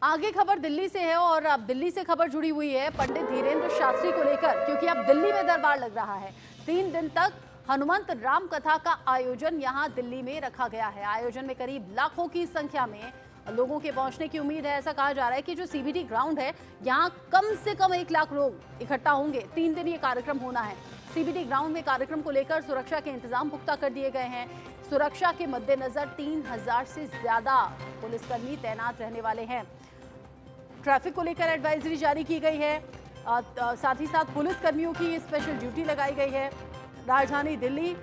आगे खबर दिल्ली से है और अब दिल्ली से खबर जुड़ी हुई है पंडित धीरेन्द्र शास्त्री को लेकर, क्योंकि अब दिल्ली में दरबार लग रहा है। 3 दिन तक हनुमंत राम कथा का आयोजन यहां दिल्ली में रखा गया है। आयोजन में करीब लाखों की संख्या में लोगों के पहुंचने की उम्मीद है। ऐसा कहा जा रहा है कि जो सीबीडी ग्राउंड है, यहाँ कम से कम 1 लाख लोग इकट्ठा होंगे। 3 दिन ये कार्यक्रम होना है। सीबीडी ग्राउंड में कार्यक्रम को लेकर सुरक्षा के इंतजाम पुख्ता कर दिए गए हैं। सुरक्षा के मद्देनजर 3000 से ज्यादा पुलिसकर्मी तैनात रहने वाले हैं। ट्रैफिक को लेकर एडवाइजरी जारी की गई है। साथ ही साथ पुलिस कर्मियों की स्पेशल ड्यूटी लगाई गई है। राजधानी दिल्ली,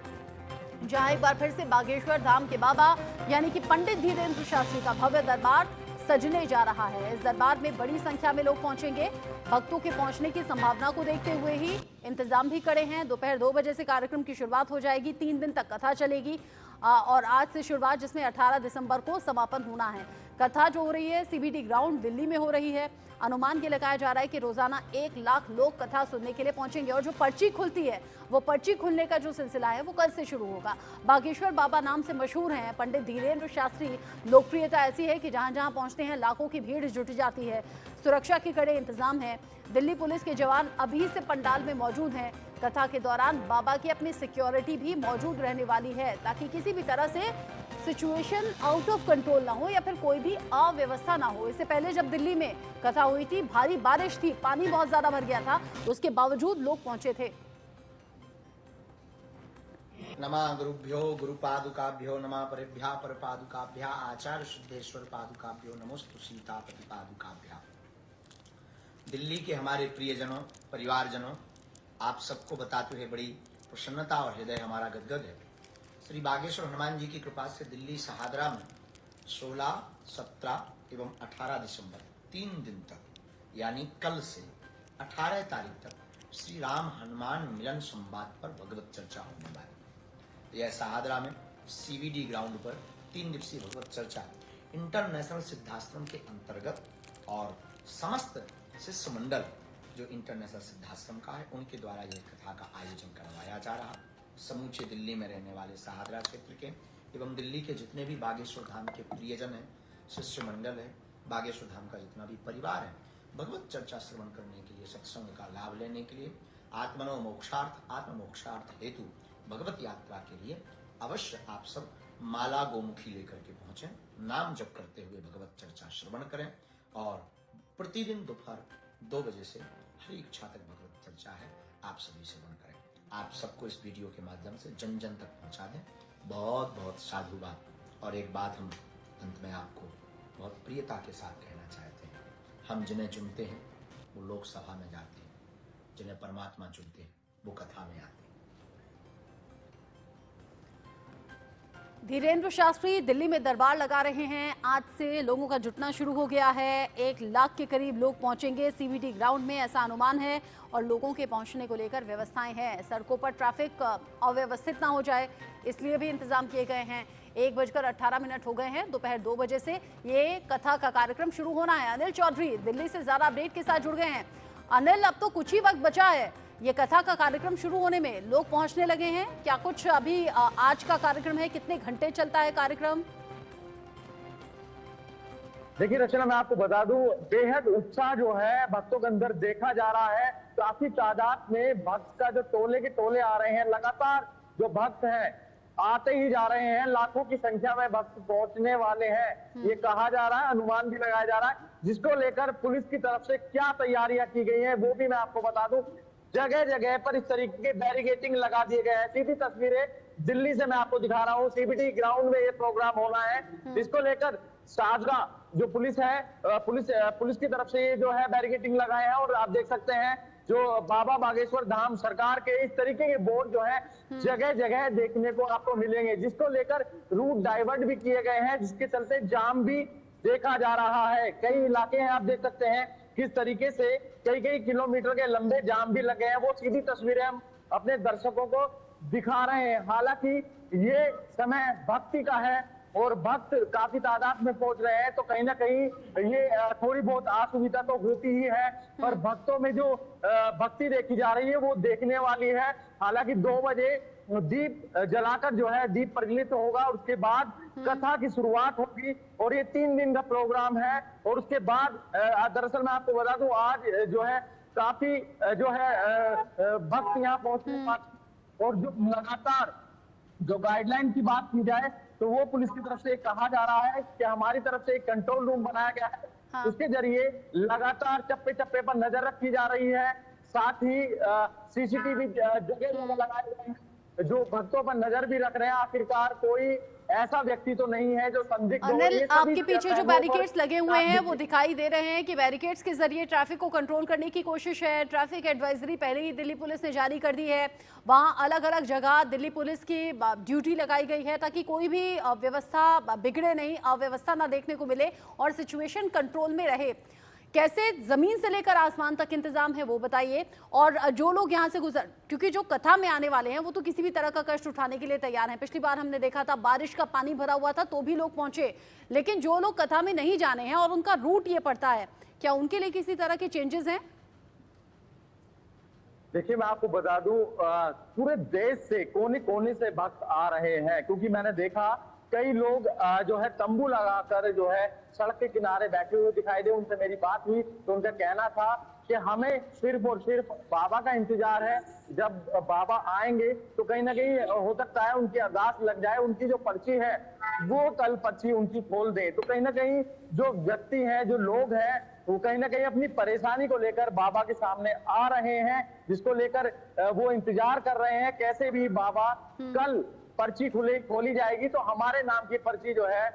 जहां एक बार फिर से बागेश्वर धाम के बाबा यानी कि पंडित धीरेन्द्र शास्त्री का भव्य दरबार सजने जा रहा है। इस दरबार में बड़ी संख्या में लोग पहुंचेंगे। भक्तों के पहुंचने की संभावना को देखते हुए ही इंतजाम भी कड़े हैं। दोपहर 2 बजे से कार्यक्रम की शुरुआत हो जाएगी। 3 दिन तक कथा चलेगी और आज से शुरुआत, जिसमें 18 दिसंबर को समापन होना है। कथा जो हो रही है सीबीडी ग्राउंड दिल्ली में हो रही है। अनुमान ये लगाया जा रहा है कि रोजाना 1 लाख लोग कथा सुनने के लिए पहुंचेंगे और जो पर्ची खुलती है, वो पर्ची खुलने का जो सिलसिला है वो कल से शुरू होगा। बागेश्वर बाबा नाम से मशहूर हैं पंडित धीरेन्द्र शास्त्री। लोकप्रियता ऐसी है कि जहां जहां पहुंचते हैं लाखों की भीड़ जुट जाती है। सुरक्षा के कड़े इंतजाम है। दिल्ली पुलिस के जवान अभी से पंडाल में मौजूद हैं। कथा के दौरान बाबा की अपनी सिक्योरिटी भी मौजूद रहने वाली है, ताकि किसी भी तरह से सिचुएशन आउट ऑफ कंट्रोल ना हो या फिर कोई भी अव्यवस्था ना हो। इससे पहले जब दिल्ली में कथा हुई थी, भारी बारिश थी, पानी बहुत ज्यादा भर गया था, उसके बावजूद लोग पहुंचे थे। नमः गुरुभ्यो गुरुपादुकाभ्यो नमः परेभ्यः परपादुकाभ्यः आचार्य शुद्धेश्वर पादुकाभ्यो नमोस्तु सीतापति पादुकाभ्यः। दिल्ली के हमारे प्रियजनों, परिवारजनों, आप सबको बताते हुए बड़ी प्रसन्नता और हृदय हमारा गदगद है। श्री बागेश्वर हनुमान जी की कृपा से दिल्ली सहादरा में 16, 17 एवं 18 दिसंबर 3 दिन तक यानी कल से 18 तारीख तक श्री राम हनुमान मिलन संवाद पर भगवत चर्चा होने वाली। यह सहादरा में सीबीडी ग्राउंड पर 3 दिवसीय भगवत चर्चा इंटरनेशनल सिद्धाश्रम के अंतर्गत और समस्त शिष्य मंडल जो इंटरनेशनल सिद्धाश्रम का है, उनके द्वारा यह कथा का आयोजन करवाया जा रहा। समूचे दिल्ली में रहने वाले सहादरा क्षेत्र के एवं दिल्ली के जितने भी बागेश्वर धाम के प्रियजन हैं, शिष्य मंडल है, बागेश्वर धाम का जितना भी परिवार है, भगवत चर्चा श्रवण करने के लिए, सत्संग का लाभ लेने के लिए, आत्म मोक्षार्थ हेतु भगवत यात्रा के लिए अवश्य आप सब माला गोमुखी लेकर के पहुंचे, नाम जप करते हुए भगवत चर्चा श्रवण करें और प्रतिदिन दोपहर 2 बजे से हर इच्छा तक भगवत चर्चा है, आप सभी श्रवण करें। आप सबको इस वीडियो के माध्यम से जन जन तक पहुंचा दें। बहुत बहुत साधुवाद। और एक बात हम अंत में आपको बहुत प्रियता के साथ कहना चाहते हैं, हम जिन्हें चुनते हैं वो लोकसभा में जाते हैं, जिन्हें परमात्मा चुनते हैं वो कथा में आते हैं। धीरेन्द्र शास्त्री दिल्ली में दरबार लगा रहे हैं। आज से लोगों का जुटना शुरू हो गया है। 1 लाख के करीब लोग पहुंचेंगे सीबीडी ग्राउंड में, ऐसा अनुमान है। और लोगों के पहुंचने को लेकर व्यवस्थाएं हैं। सड़कों पर ट्रैफिक अव्यवस्थित ना हो जाए, इसलिए भी इंतजाम किए गए हैं। 1:18 हो गए हैं। दोपहर 2 बजे से ये कथा का कार्यक्रम शुरू होना है। अनिल चौधरी दिल्ली से ज्यादा अपडेट के साथ जुड़ गए हैं। अनिल, अब तो कुछ ही वक्त बचा है ये कथा का कार्यक्रम शुरू होने में, लोग पहुंचने लगे हैं क्या? कुछ अभी आज का कार्यक्रम है, कितने घंटे चलता है कार्यक्रम? देखिए रचना, मैं आपको बता दूं, बेहद उत्साह जो है भक्तों के अंदर देखा जा रहा है। काफी तादाद में भक्त का जो टोले के टोले आ रहे हैं, लगातार जो भक्त हैं आते ही जा रहे हैं। लाखों की संख्या में भक्त पहुंचने वाले हैं, ये कहा जा रहा है, अनुमान भी लगाया जा रहा है। जिसको लेकर पुलिस की तरफ से क्या तैयारियां की गई है वो भी मैं आपको बता दूं। जगह जगह पर इस तरीके के बैरिकेटिंग लगा दिए गए हैं। सीधी तस्वीरें दिल्ली से मैं आपको दिखा रहा हूँ। सीबीडी ग्राउंड में ये प्रोग्राम होना है, इसको लेकर साजगा जो पुलिस है, पुलिस की तरफ से ये जो है बैरिकेटिंग लगाए हैं। और आप देख सकते हैं जो बाबा बागेश्वर धाम सरकार के इस तरीके के बोर्ड जो है जगह जगह देखने को आपको मिलेंगे, जिसको लेकर रूट डाइवर्ट भी किए गए हैं, जिसके चलते जाम भी देखा जा रहा है। कई इलाके हैं, आप देख सकते हैं किस तरीके से कई किलोमीटर के लंबे जाम भी लगे हैं। वो सीधी तस्वीरें हम अपने दर्शकों को दिखा रहे हैं। हालांकि ये समय भक्ति का है, और भक्त काफी तादाद में पहुंच रहे हैं, तो कहीं ना कहीं ये थोड़ी बहुत असुविधा तो होती ही है, पर भक्तों में जो भक्ति देखी जा रही है वो देखने वाली है। हालांकि 2 बजे दीप जलाकर जो है दीप प्रज्वलित होगा, उसके बाद कथा की शुरुआत होगी और ये 3 दिन का प्रोग्राम है। और उसके बाद दरअसल मैं आपको बता दूं, आज जो है काफी जो है भक्त यहाँ पहुंचने वाले, और जो लगातार जो गाइडलाइन की बात की जाए तो वो पुलिस की तरफ से कहा जा रहा है कि हमारी तरफ से एक कंट्रोल रूम बनाया गया है। हाँ। उसके जरिए लगातार चप्पे चप्पे पर नजर रखी जा रही है, साथ ही सीसीटीवी जगह लगाए गए हैं जो भक्तों पर नजर भी रख रहे हैं। आखिरकार कोई ऐसा व्यक्ति तो नहीं है जो संदिग्ध हो। अनिल, ये सभी आपके पीछे जो पहलुओं बैरिकेड्स पर लगे हुए हैं वो दिखाई दे रहे हैं कि बैरिकेड्स के जरिए ट्रैफिक को कंट्रोल करने की कोशिश है। ट्रैफिक एडवाइजरी पहले ही दिल्ली पुलिस ने जारी कर दी है। वहां अलग अलग जगह दिल्ली पुलिस की ड्यूटी लगाई गई है ताकि कोई भी व्यवस्था बिगड़े नहीं, अव्यवस्था ना देखने को मिले और सिचुएशन कंट्रोल में रहे। कैसे जमीन से लेकर आसमान तक इंतजाम है वो बताइए। और जो लोग यहाँ से गुजर, क्योंकि जो कथा में आने वाले हैं वो तो किसी भी तरह का कष्ट उठाने के लिए तैयार हैं। पिछली बार हमने देखा था बारिश का पानी भरा हुआ था तो भी लोग पहुंचे, लेकिन जो लोग कथा में नहीं जाने हैं और उनका रूट ये पड़ता है, क्या उनके लिए किसी तरह के चेंजेस हैं? देखिए, मैं आपको बता दूं, पूरे देश से कोने कोने से भक्त आ रहे हैं, क्योंकि मैंने देखा कई लोग जो है तंबू लगाकर जो है सड़क के किनारे बैठे हुए दिखाई दे। उनसे मेरी बात हुई तो उनका कहना था कि हमें सिर्फ और सिर्फ बाबा का इंतजार है। जब बाबा आएंगे तो कहीं ना कहीं हो सकता है उनकी अरदास लग जाए, उनकी जो पर्ची है वो कल पर्ची उनकी खोल दे। तो कहीं ना कहीं जो व्यक्ति हैं, जो लोग हैं, वो कहीं ना कहीं अपनी परेशानी को लेकर बाबा के सामने आ रहे हैं, जिसको लेकर वो इंतजार कर रहे हैं कैसे भी बाबा कल पर्ची खोली जाएगी तो हमारे नाम की पर्ची जो है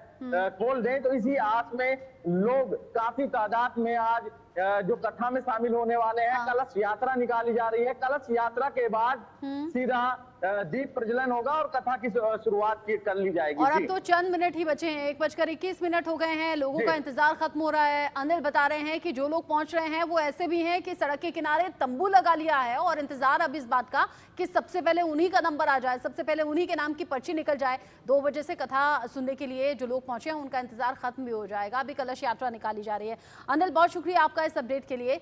खोल दें। तो इसी आस में लोग काफी तादाद में आज जो कथा में शामिल होने वाले हैं। कलश यात्रा निकाली जा रही है। कलश यात्रा के बाद सीधा दीप प्रज्वलन होगा और कथा की शुरुआत कर ली जाएगी। और अब तो चंद मिनट ही बचे हैं, 1:21 हो गए हैं, लोगों का इंतजार खत्म हो रहा है। अनिल बता रहे हैं कि जो लोग पहुंच रहे हैं वो ऐसे भी हैं कि सड़क के किनारे तंबू लगा लिया है और इंतजार अब इस बात का कि सबसे पहले उन्हीं का नंबर आ जाए, सबसे पहले उन्हीं के नाम की पर्ची निकल जाए। 2 बजे से कथा सुनने के लिए जो लोग पहुंचे हैं उनका इंतजार खत्म भी हो जाएगा। अभी कलश यात्रा निकाली जा रही है। अनिल, बहुत शुक्रिया आपका इस अपडेट के लिए।